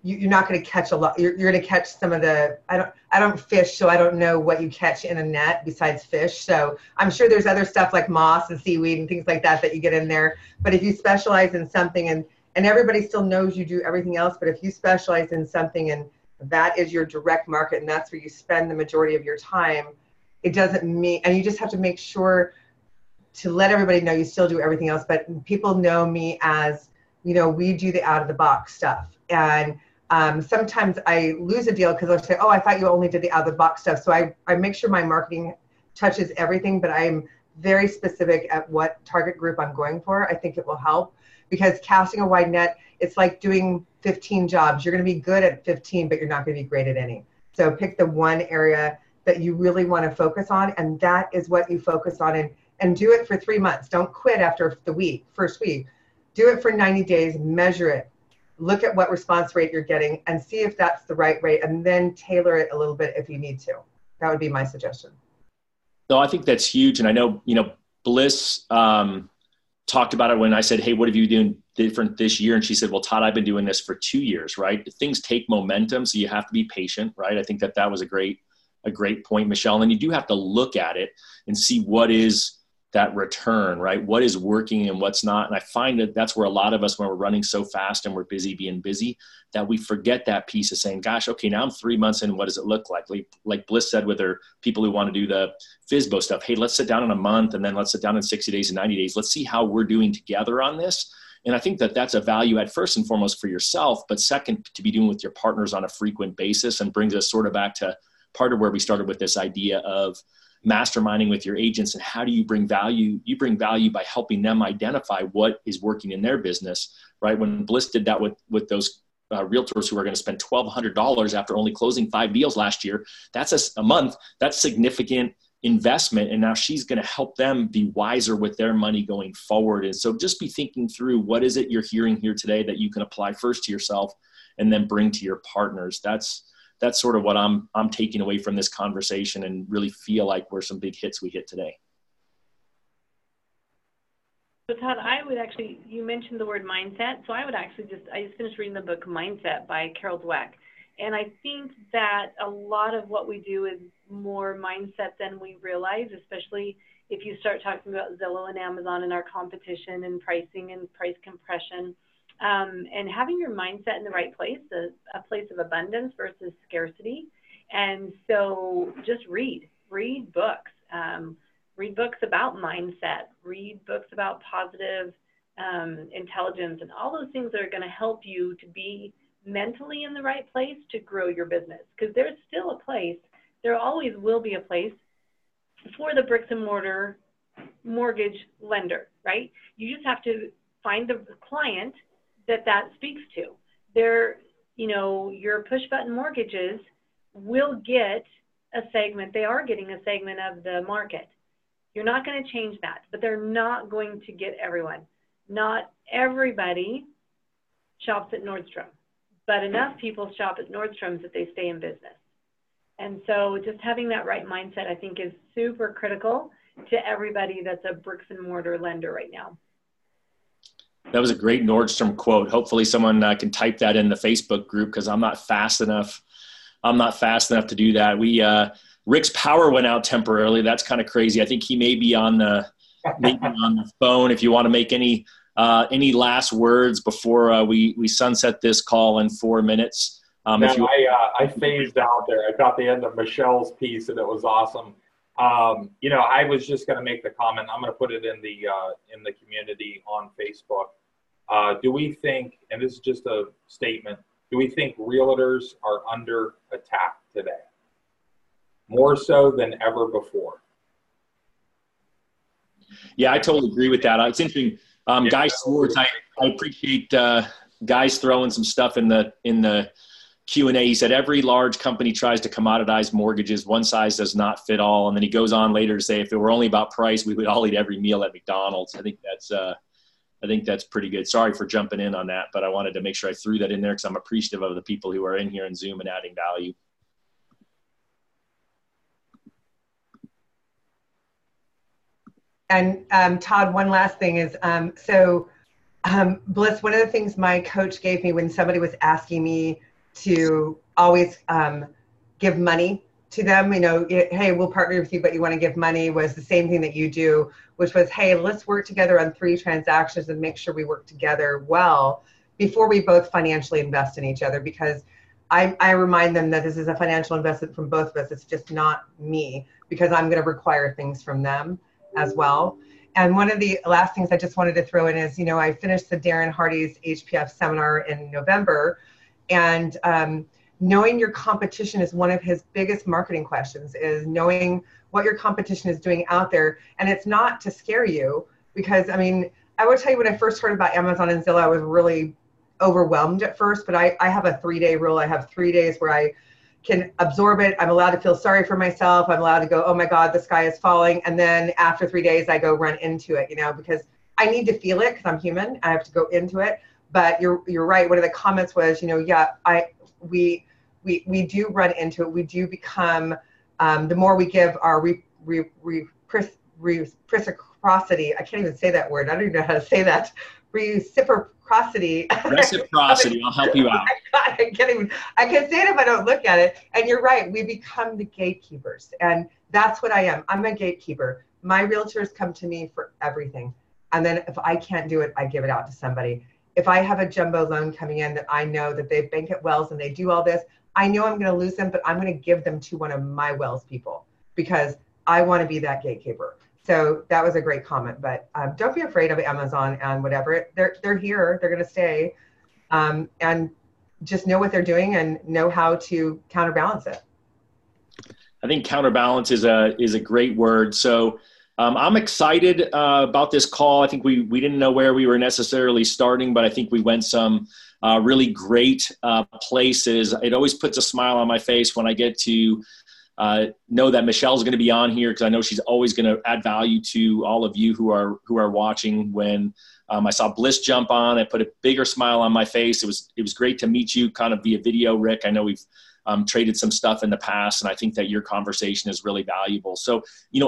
you're not going to catch a lot. You're going to catch some of the, I don't fish, so I don't know what you catch in a net besides fish. So I'm sure there's other stuff like moss and seaweed and things like that you get in there. But if you specialize in something, and everybody still knows you do everything else, but if you specialize in something and that is your direct market and that's where you spend the majority of your time, it doesn't mean, and you just have to make sure to let everybody know you still do everything else. But people know me as, we do the out of the box stuff. And sometimes I lose a deal because they'll say, oh, I thought you only did the out of the box stuff. So I make sure my marketing touches everything, but I'm very specific at what target group I'm going for. I think it will help, because casting a wide net, it's like doing 15 jobs. You're going to be good at 15, but you're not going to be great at any. So pick the one area that you really want to focus on, and that is what you focus on, and do it for 3 months. Don't quit after the first week. Do it for 90 days, measure it. Look at what response rate you're getting and see if that's the right rate, and then tailor it a little bit if you need to. That would be my suggestion. No, I think that's huge. And I know, Bliss talked about it when I said, hey, what have you been doing different this year? And she said, well, Todd, I've been doing this for 2 years, right? Things take momentum, so you have to be patient, right? I think that was a great point, Michelle. And you do have to look at it and see what is that return, right? What is working and what's not. And I find that that's where a lot of us, when we're running so fast and we're being busy, that we forget that piece of saying, gosh, okay, now I'm 3 months in. What does it look like? Like Bliss said with her people who want to do the FSBO stuff. Hey, let's sit down in a month, and then let's sit down in 60 days and 90 days. Let's see how we're doing together on this. And I think that that's a value add, first and foremost, for yourself, but second, to be doing with your partners on a frequent basis, and brings us sort of back to part of where we started with this idea of masterminding with your agents. And how do you bring value? You bring value by helping them identify what is working in their business, right? When Bliss did that with those realtors who are going to spend $1,200 after only closing 5 deals last year, that's a month. That's significant investment. And now she's going to help them be wiser with their money going forward. And so just be thinking through, what is it you're hearing here today that you can apply first to yourself and then bring to your partners? That's sort of what I'm taking away from this conversation, and really feel like were some big hits we hit today. So Todd, you mentioned the word mindset. So I just finished reading the book Mindset by Carol Dweck. And I think that a lot of what we do is more mindset than we realize, especially if you start talking about Zillow and Amazon and our competition and pricing and price compression, and having your mindset in the right place, a place of abundance versus scarcity. And so just read books, read books about mindset, read books about positive intelligence, and all those things that are going to help you to be mentally in the right place to grow your business. Because there's still a place, there always will be a place for the bricks and mortar mortgage lender, right? You just have to find the client that speaks to. They're, your push button mortgages will get a segment. They are getting a segment of the market. You're not going to change that, but they're not going to get everyone. Not everybody shops at Nordstrom, but enough people shop at Nordstrom's that they stay in business. And so just having that right mindset, I think, is super critical to everybody that's a bricks and mortar lender right now. That was a great Nordstrom quote. Hopefully someone can type that in the Facebook group, because I'm not fast enough. I'm not fast enough to do that. Rick's power went out temporarily. That's kind of crazy. I think he may be on the phone. If you want to make any last words before we sunset this call in 4 minutes. I phased out there. I got the end of Michelle's piece and it was awesome. I was just going to make the comment. I'm going to put it in the community on Facebook. Do we think, and this is just a statement, do we think realtors are under attack today? More so than ever before? Yeah, I totally agree with that. It's interesting. Guy Swartz, I appreciate guys throwing some stuff in the Q&A. He said, every large company tries to commoditize mortgages. One size does not fit all. And then he goes on later to say, if it were only about price, we would all eat every meal at McDonald's. I think that's pretty good. Sorry for jumping in on that, but I wanted to make sure I threw that in there because I'm appreciative of the people who are in here in Zoom and adding value. And Todd, one last thing is, Blitz, one of the things my coach gave me when somebody was asking me to always give money to them, hey, we'll partner with you, but you want to give money, was the same thing that you do, which was, hey, let's work together on 3 transactions and make sure we work together well before we both financially invest in each other. Because I remind them that this is a financial investment from both of us. It's just not me, because I'm going to require things from them as well. And one of the last things I just wanted to throw in is, I finished the Darren Hardy's HPF seminar in November, and knowing your competition is one of his biggest marketing questions, is knowing what your competition is doing out there. And it's not to scare you, because I will tell you, when I first heard about Amazon and Zillow, I was really overwhelmed at first, but I have a 3-day rule. I have 3 days where I can absorb it. I'm allowed to feel sorry for myself. I'm allowed to go, oh my God, the sky is falling. And then after 3 days, I go run into it, because I need to feel it, because I'm human. I have to go into it. But you're right. One of the comments was, we do run into it. We do become, the more we give our reciprocity. I can't even say that word. I don't even know how to say that. Reciprocity. I'll help you out. I can say it if I don't look at it. And you're right. We become the gatekeepers. And that's what I am. I'm a gatekeeper. My realtors come to me for everything. And then if I can't do it, I give it out to somebody. If I have a jumbo loan coming in that I know that they bank at Wells and they do all this, I know I'm going to lose them, but I'm going to give them to one of my Wells people, because I want to be that gatekeeper. So that was a great comment, but don't be afraid of Amazon and whatever. They're here, they're going to stay, and just know what they're doing and know how to counterbalance it. I think counterbalance is a great word. So I'm excited about this call. I think we didn't know where we were necessarily starting, but I think we went some really great places. It always puts a smile on my face when I get to know that Michelle's going to be on here, because I know she's always going to add value to all of you who are watching. When I saw Bliss jump on, it put a bigger smile on my face. It was great to meet you kind of via video, Rick. I know we've traded some stuff in the past, and I think that your conversation is really valuable. So,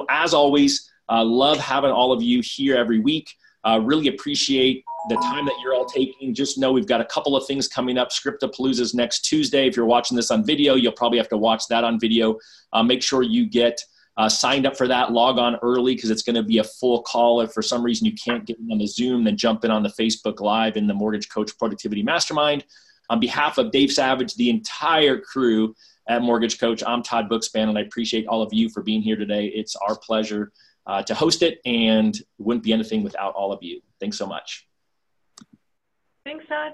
as always, love having all of you here every week. Really appreciate the time that you're all taking. Just know we've got a couple of things coming up. Scriptapalooza's next Tuesday. If you're watching this on video, you'll probably have to watch that on video. Make sure you get signed up for that, log on early because it's going to be a full call. If for some reason you can't get in on the Zoom, then jump in on the Facebook Live in the Mortgage Coach Productivity Mastermind. On behalf of Dave Savage, the entire crew at Mortgage Coach, I'm Todd Bookspan, and I appreciate all of you for being here today. It's our pleasure to host it, and it wouldn't be anything without all of you. Thanks so much. Thanks, Todd.